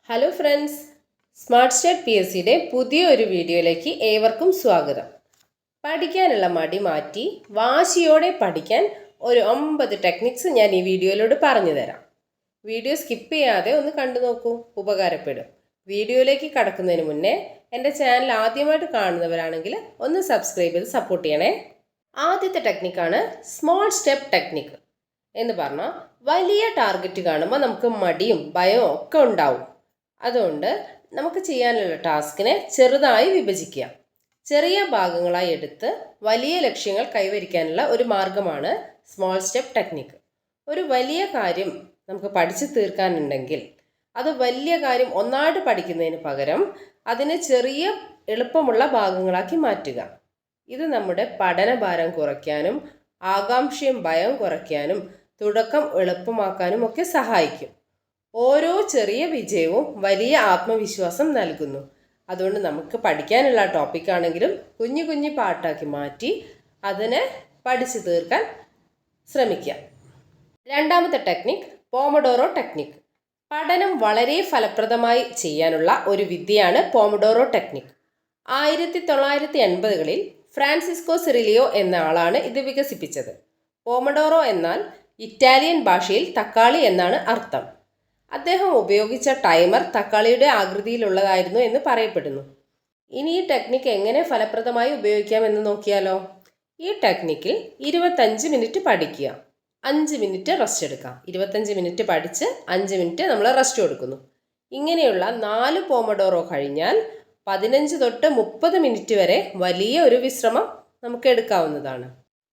Hello friends, smart study P S സിയുടെ പുതിയൊരു വീഡിയോയിലേക്ക് ഏവർക്കും സ്വാഗതം. പഠിക്കാനുള്ള മടി മാറ്റി വാശിയോടെ പഠിക്കാൻ ഒരു 9 ടെക്നിക്സ് ഞാൻ ഈ വീഡിയോയിലൂടെ പറഞ്ഞു തരാം. വീഡിയോ സ്കിപ്പ് ചെയ്യാതെ ഒന്ന് കണ്ടു നോക്കൂ, ഉപകാരപ്പെടും. വീഡിയോയിലേക്ക് കടക്കുന്നതിന് മുന്നേ എൻ്റെ ചാനൽ ആദ്യമായിട്ട് കാണുന്നവരാണെങ്കിൽ ഒന്ന് സബ്സ്ക്രൈബ് ചെയ്ത് സപ്പോർട്ട് ചെയ്യണേ. ആദ്യത്തെ ടെക്നിക്കാണ് സ്മോൾ സ്റ്റെപ്പ് ടെക്നിക്ക്. എന്ന് പറഞ്ഞാൽ വലിയ ടാർഗറ്റ് കാണുമ്പോൾ നമുക്ക് മടിയും ഭയവും ഒക്കെ ഉണ്ടാവും. അതുകൊണ്ട് നമുക്ക് ചെയ്യാനുള്ള ടാസ്കിനെ ചെറുതായി വിഭജിക്കുക. ചെറിയ ഭാഗങ്ങളായി എടുത്ത് വലിയ ലക്ഷ്യങ്ങൾ കൈവരിക്കാനുള്ള ഒരു മാർഗമാണ് സ്മോൾ സ്റ്റെപ്പ് ടെക്നിക്ക്. ഒരു വലിയ കാര്യം നമുക്ക് പഠിച്ചു തീർക്കാനുണ്ടെങ്കിൽ അത് വലിയ കാര്യം ഒന്നായിട്ട് പഠിക്കുന്നതിന് പകരം അതിനെ ചെറിയ എളുപ്പമുള്ള ഭാഗങ്ങളാക്കി മാറ്റുക. ഇത് നമ്മുടെ പഠനഭാരം കുറയ്ക്കാനും ആകാംക്ഷയും ഭയവും കുറയ്ക്കാനും തുടക്കം എളുപ്പമാക്കാനും ഒക്കെ സഹായിക്കും. ഓരോ ചെറിയ വിജയവും വലിയ ആത്മവിശ്വാസം നൽകുന്നു. അതുകൊണ്ട് നമുക്ക് പഠിക്കാനുള്ള ടോപ്പിക്കാണെങ്കിലും കുഞ്ഞു കുഞ്ഞു പാട്ടാക്കി മാറ്റി അതിനെ പഠിച്ചു തീർക്കാൻ ശ്രമിക്കാം. രണ്ടാമത്തെ ടെക്നിക്ക് പോമഡോറോ ടെക്നിക്ക്. പഠനം വളരെ ഫലപ്രദമായി ചെയ്യാനുള്ള ഒരു വിദ്യയാണ് പോമഡോറോ ടെക്നിക്ക്. 1980കളിൽ ഫ്രാൻസിസ്കോ സിറിലിയോ എന്ന ആളാണ് ഇത് വികസിപ്പിച്ചത്. പോമഡോറോ എന്നാൽ ഇറ്റാലിയൻ ഭാഷയിൽ തക്കാളി എന്നാണ് അർത്ഥം. അദ്ദേഹം ഉപയോഗിച്ച ടൈമർ തക്കാളിയുടെ ആകൃതിയിലുള്ളതായിരുന്നു എന്ന് പറയപ്പെടുന്നു. ഇനി ഈ ടെക്നിക്ക് എങ്ങനെ ഫലപ്രദമായി ഉപയോഗിക്കാമെന്ന് നോക്കിയാലോ. ഈ ടെക്നിക്കിൽ 25 മിനിറ്റ് പഠിക്കുക, 5 മിനിറ്റ് റെസ്റ്റ് എടുക്കാം. 25 മിനിറ്റ് പഠിച്ച് 5 മിനിറ്റ് നമ്മൾ റെസ്റ്റ് കൊടുക്കുന്നു. ഇങ്ങനെയുള്ള 4 പോമഡോറോ കഴിഞ്ഞാൽ 15 തൊട്ട് 30 മിനിറ്റ് വരെ വലിയ ഒരു വിശ്രമം നമുക്ക് എടുക്കാവുന്നതാണ്.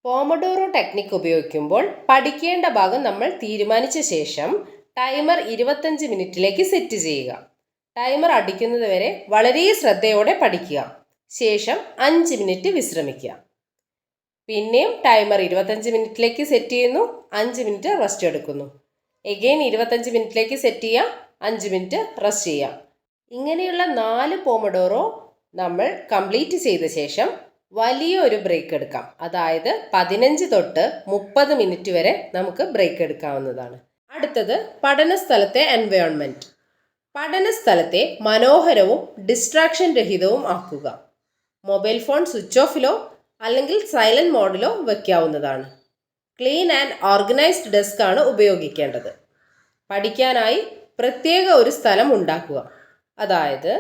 പോമഡോറോ ടെക്നിക്ക് ഉപയോഗിക്കുമ്പോൾ പഠിക്കേണ്ട ഭാഗം നമ്മൾ തീരുമാനിച്ച ശേഷം ടൈമർ 25 മിനിറ്റിലേക്ക് സെറ്റ് ചെയ്യുക. ടൈമർ അടിക്കുന്നത് വരെ വളരെ ശ്രദ്ധയോടെ പഠിക്കുക. ശേഷം 5 മിനിറ്റ് വിശ്രമിക്കുക. പിന്നെയും ടൈമർ 25 മിനിറ്റിലേക്ക് സെറ്റ് ചെയ്യുന്നു, 5 മിനിറ്റ് റെസ്റ്റ് എടുക്കുന്നു. എഗെയിൻ 25 മിനിറ്റിലേക്ക് സെറ്റ് ചെയ്യുക, 5 മിനിറ്റ് റെസ്റ്റ് ചെയ്യുക. ഇങ്ങനെയുള്ള 4 പോമഡോറോ നമ്മൾ കംപ്ലീറ്റ് ചെയ്ത ശേഷം വലിയ ഒരു ബ്രേക്ക് എടുക്കാം. അതായത് 15 തൊട്ട് 30 മിനിറ്റ് വരെ നമുക്ക് ബ്രേക്ക് എടുക്കാവുന്നതാണ്. അടുത്തത് പഠനസ്ഥലത്തെ എൻവയോൺമെൻറ്റ്. പഠനസ്ഥലത്തെ മനോഹരവും ഡിസ്ട്രാക്ഷൻ രഹിതവും ആക്കുക. മൊബൈൽ ഫോൺ സ്വിച്ച് ഓഫിലോ അല്ലെങ്കിൽ സൈലൻറ്റ് മോഡിലോ വയ്ക്കാവുന്നതാണ്. ക്ലീൻ ആൻഡ് ഓർഗനൈസ്ഡ് ഡെസ്ക് ആണ് ഉപയോഗിക്കേണ്ടത്. പഠിക്കാനായി പ്രത്യേക ഒരു സ്ഥലം ഉണ്ടാക്കുക. അതായത്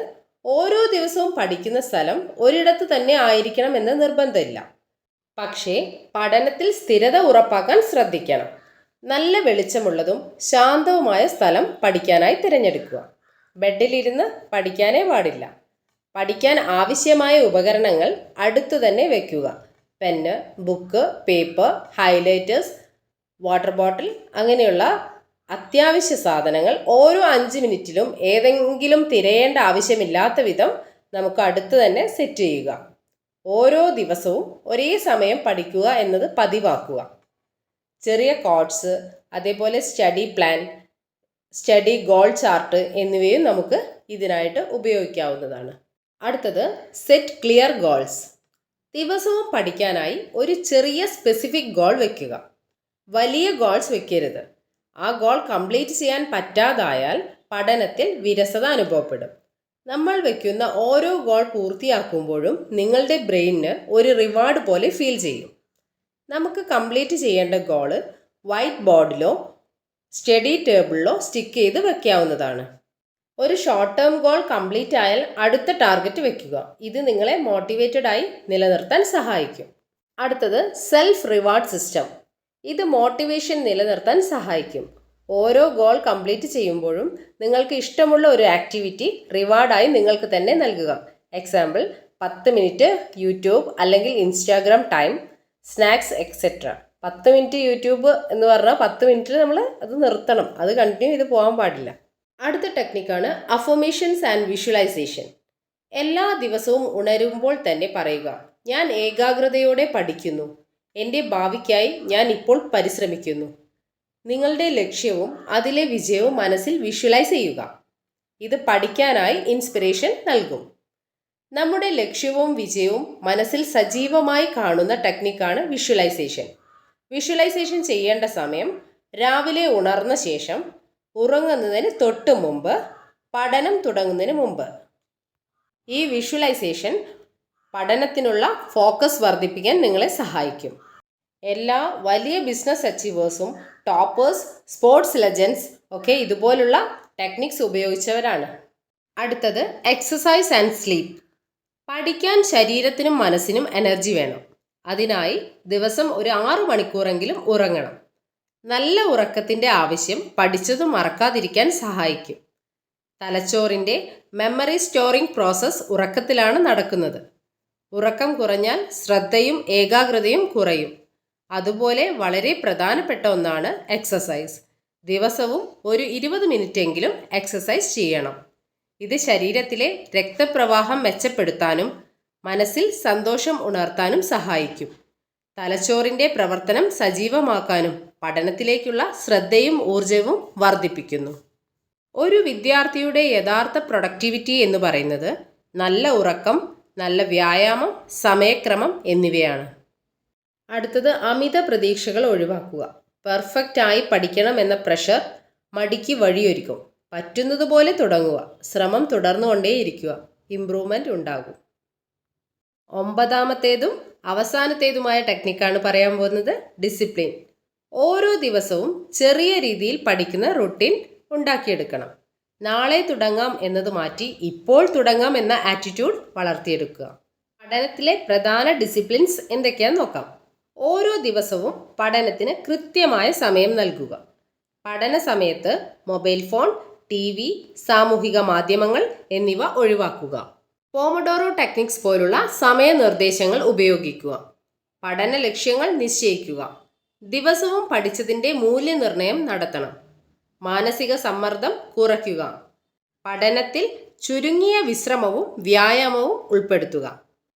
ഓരോ ദിവസവും പഠിക്കുന്ന സ്ഥലം ഒരിടത്ത് തന്നെ ആയിരിക്കണം എന്ന് നിർബന്ധമില്ല. പക്ഷേ പഠനത്തിൽ സ്ഥിരത ഉറപ്പാക്കാൻ ശ്രദ്ധിക്കണം. നല്ല വെളിച്ചമുള്ളതും ശാന്തവുമായ സ്ഥലം പഠിക്കാനായി തിരഞ്ഞെടുക്കുക. ബെഡിലിരുന്ന് പഠിക്കാനേ പാടില്ല. പഠിക്കാൻ ആവശ്യമായ ഉപകരണങ്ങൾ അടുത്തു തന്നെ വയ്ക്കുക. Pen, book, paper, highlighters, water bottle അങ്ങനെയുള്ള അത്യാവശ്യ സാധനങ്ങൾ ഓരോ 5 മിനിറ്റിലും ഏതെങ്കിലും തിരയേണ്ട ആവശ്യമില്ലാത്ത വിധം നമുക്ക് അടുത്ത് തന്നെ സെറ്റ് ചെയ്യുക. ഓരോ ദിവസവും ഒരേ സമയം പഠിക്കുക എന്നത് പതിവാക്കുക. ചെറിയ കോട്ട്സ്, അതേപോലെ study plan, study goal chart എന്നിവയും നമുക്ക് ഇതിനായിട്ട് ഉപയോഗിക്കാവുന്നതാണ്. അടുത്തത് സെറ്റ് ക്ലിയർ ഗോൾസ്. ദിവസവും പഠിക്കാനായി ഒരു ചെറിയ സ്പെസിഫിക് ഗോൾ വയ്ക്കുക. വലിയ ഗോൾസ് വയ്ക്കരുത്. ആ ഗോൾ കംപ്ലീറ്റ് ചെയ്യാൻ പറ്റാതായാൽ പഠനത്തിൽ വിരസത അനുഭവപ്പെടും. നമ്മൾ വയ്ക്കുന്ന ഓരോ ഗോൾ പൂർത്തിയാക്കുമ്പോഴും നിങ്ങളുടെ ബ്രെയിനിന് ഒരു റിവാർഡ് പോലെ ഫീൽ ചെയ്യും. നമുക്ക് കംപ്ലീറ്റ് ചെയ്യേണ്ട ഗോള് വൈറ്റ് ബോർഡിലോ സ്റ്റഡി ടേബിളിലോ സ്റ്റിക്ക് ചെയ്ത് വയ്ക്കാവുന്നതാണ്. ഒരു ഷോർട്ട് ടേം ഗോൾ കംപ്ലീറ്റ് ആയാൽ അടുത്ത ടാർഗറ്റ് വയ്ക്കുക. ഇത് നിങ്ങളെ മോട്ടിവേറ്റഡ് ആയി നിലനിർത്താൻ സഹായിക്കും. അടുത്തത് സെൽഫ് റിവാർഡ് സിസ്റ്റം. ഇത് മോട്ടിവേഷൻ നിലനിർത്താൻ സഹായിക്കും. ഓരോ ഗോൾ കംപ്ലീറ്റ് ചെയ്യുമ്പോഴും നിങ്ങൾക്ക് ഇഷ്ടമുള്ള ഒരു ആക്ടിവിറ്റി റിവാർഡായി നിങ്ങൾക്ക് തന്നെ നൽകുക. എക്സാമ്പിൾ 10 മിനിറ്റ് യൂട്യൂബ് അല്ലെങ്കിൽ Instagram time, snacks etcetera. 10 minute YouTube എന്ന് പറഞ്ഞാൽ 10 മിനിറ്റിൽ നമ്മൾ അത് നിർത്തണം. അത് കണ്ടിന്യൂ ചെയ്ത് പോകാൻ പാടില്ല. അടുത്ത ടെക്നിക്കാണ് അഫർമേഷൻസ് ആൻഡ് വിഷ്വലൈസേഷൻ. എല്ലാ ദിവസവും ഉണരുമ്പോൾ തന്നെ പറയുക, ഞാൻ ഏകാഗ്രതയോടെ പഠിക്കുന്നു, എൻ്റെ ഭാവിക്കായി ഞാൻ ഇപ്പോൾ പരിശ്രമിക്കുന്നു. നിങ്ങളുടെ ലക്ഷ്യവും അതിലെ വിജയവും മനസ്സിൽ വിഷ്വലൈസ് ചെയ്യുക. ഇത് പഠിക്കാനായി ഇൻസ്പിറേഷൻ നൽകും. നമ്മുടെ ലക്ഷ്യവും വിജയവും മനസ്സിൽ സജീവമായി കാണുന്ന ടെക്നിക്കാണ് വിഷ്വലൈസേഷൻ. വിഷ്വലൈസേഷൻ ചെയ്യേണ്ട സമയം രാവിലെ ഉണർന്ന ശേഷം ഉറങ്ങുന്നതിന് തൊട്ട് മുമ്പ് പഠനം തുടങ്ങുന്നതിന് മുമ്പ്. ഈ വിഷ്വലൈസേഷൻ പഠനത്തിനുള്ള ഫോക്കസ് വർദ്ധിപ്പിക്കാൻ നിങ്ങളെ സഹായിക്കും. എല്ലാ വലിയ ബിസിനസ് അച്ചീവേഴ്സും ടോപ്പേഴ്സ്, സ്പോർട്സ് ലെജൻഡ്സ് ഒക്കെ ഇതുപോലുള്ള ടെക്നിക്സ് ഉപയോഗിച്ചവരാണ്. അടുത്തത് എക്സസൈസ് ആൻഡ് സ്ലീപ്പ്. പഠിക്കാൻ ശരീരത്തിനും മനസ്സിനും എനർജി വേണം. അതിനായി ദിവസം ഒരു 6 മണിക്കൂറെങ്കിലും ഉറങ്ങണം. നല്ല ഉറക്കത്തിൻ്റെ ആവശ്യം പഠിച്ചത് മറക്കാതിരിക്കാൻ സഹായിക്കും. തലച്ചോറിൻ്റെ മെമ്മറി സ്റ്റോറിംഗ് പ്രോസസ്സ് ഉറക്കത്തിലാണ് നടക്കുന്നത്. ഉറക്കം കുറഞ്ഞാൽ ശ്രദ്ധയും ഏകാഗ്രതയും കുറയും. അതുപോലെ വളരെ പ്രധാനപ്പെട്ട ഒന്നാണ് എക്സസൈസ്. ദിവസവും ഒരു 20 മിനിറ്റെങ്കിലും എക്സസൈസ് ചെയ്യണം. ഇത് ശരീരത്തിലെ രക്തപ്രവാഹം മെച്ചപ്പെടുത്താനും മനസ്സിൽ സന്തോഷം ഉണർത്താനും സഹായിക്കും. തലച്ചോറിൻ്റെ പ്രവർത്തനം സജീവമാക്കാനും പഠനത്തിലേക്കുള്ള ശ്രദ്ധയും ഊർജവും വർദ്ധിപ്പിക്കുന്നു. ഒരു വിദ്യാർത്ഥിയുടെ യഥാർത്ഥ പ്രൊഡക്ടിവിറ്റി എന്ന് പറയുന്നത് നല്ല ഉറക്കം, നല്ല വ്യായാമം, സമയക്രമം എന്നിവയാണ്. അടുത്തത് അമിത പ്രതീക്ഷകൾ ഒഴിവാക്കുക. പെർഫെക്റ്റായി പഠിക്കണം എന്ന പ്രഷർ മടിക്ക് വഴിയൊരുക്കും. പറ്റുന്നതുപോലെ തുടങ്ങുക. ശ്രമം തുടർന്നുകൊണ്ടേയിരിക്കുക. ഇംപ്രൂവ്മെൻ്റ് ഉണ്ടാകും. 9ാമത്തേതും അവസാനത്തേതുമായ ടെക്നിക്കാണ് പറയാൻ പോകുന്നത്, ഡിസിപ്ലിൻ. ഓരോ ദിവസവും ചെറിയ രീതിയിൽ പഠിക്കുന്ന റുട്ടീൻ ഉണ്ടാക്കിയെടുക്കണം. നാളെ തുടങ്ങാം എന്നത് മാറ്റി ഇപ്പോൾ തുടങ്ങാം എന്ന ആറ്റിറ്റ്യൂഡ് വളർത്തിയെടുക്കുക. പഠനത്തിലെ പ്രധാന ഡിസിപ്ലിൻസ് എന്തൊക്കെയാണെന്ന് നോക്കാം. ഓരോ ദിവസവും പഠനത്തിന് കൃത്യമായ സമയം നൽകുക. പഠന സമയത്ത് മൊബൈൽ ഫോൺ, TV, സാമൂഹിക മാധ്യമങ്ങൾ എന്നിവ ഒഴിവാക്കുക. പോമഡോറോ ടെക്നിക്സ് പോലുള്ള സമയനിർദ്ദേശങ്ങൾ ഉപയോഗിക്കുക. പഠന ലക്ഷ്യങ്ങൾ നിശ്ചയിക്കുക. ദിവസവും പഠിച്ചതിൻ്റെ മൂല്യനിർണ്ണയം നടത്തണം. മാനസിക സമ്മർദ്ദം കുറയ്ക്കുക. പഠനത്തിൽ ചുരുങ്ങിയ വിശ്രമവും വ്യായാമവും ഉൾപ്പെടുത്തുക.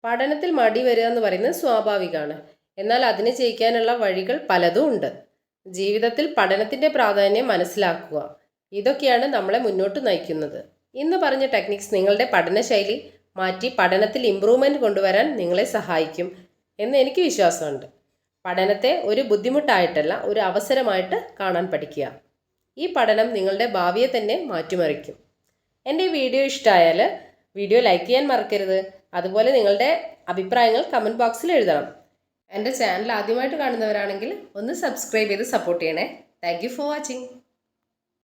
പഠനത്തിൽ മടി വരിക എന്ന് പറയുന്നത് സ്വാഭാവികമാണ്. എന്നാൽ അതിന് ജയിക്കാനുള്ള വഴികൾ പലതും ഉണ്ട്. ജീവിതത്തിൽ പഠനത്തിൻ്റെ പ്രാധാന്യം മനസ്സിലാക്കുക. ഇതൊക്കെയാണ് നമ്മളെ മുന്നോട്ട് നയിക്കുന്നത്. ഇന്ന് പറഞ്ഞ ടെക്നിക്സ് നിങ്ങളുടെ പഠനശൈലി മാറ്റി പഠനത്തിൽ ഇമ്പ്രൂവ്മെൻ്റ് കൊണ്ടുവരാൻ നിങ്ങളെ സഹായിക്കും എന്ന് എനിക്ക് വിശ്വാസമുണ്ട്. പഠനത്തെ ഒരു ബുദ്ധിമുട്ടായിട്ടല്ല, ഒരു അവസരമായിട്ട് കാണാൻ പഠിക്കുക. ഈ പഠനം നിങ്ങളുടെ ഭാവിയെ തന്നെ മാറ്റിമറിക്കും. എൻ്റെ വീഡിയോ ഇഷ്ടമായാൽ വീഡിയോ ലൈക്ക് ചെയ്യാൻ മറക്കരുത്. അതുപോലെ നിങ്ങളുടെ അഭിപ്രായങ്ങൾ കമൻറ്റ് ബോക്സിൽ എഴുതണം. എൻ്റെ ചാനൽ ആദ്യമായിട്ട് കാണുന്നവരാണെങ്കിൽ ഒന്ന് സബ്സ്ക്രൈബ് ചെയ്ത് സപ്പോർട്ട് ചെയ്യണേ. Thank you for watching.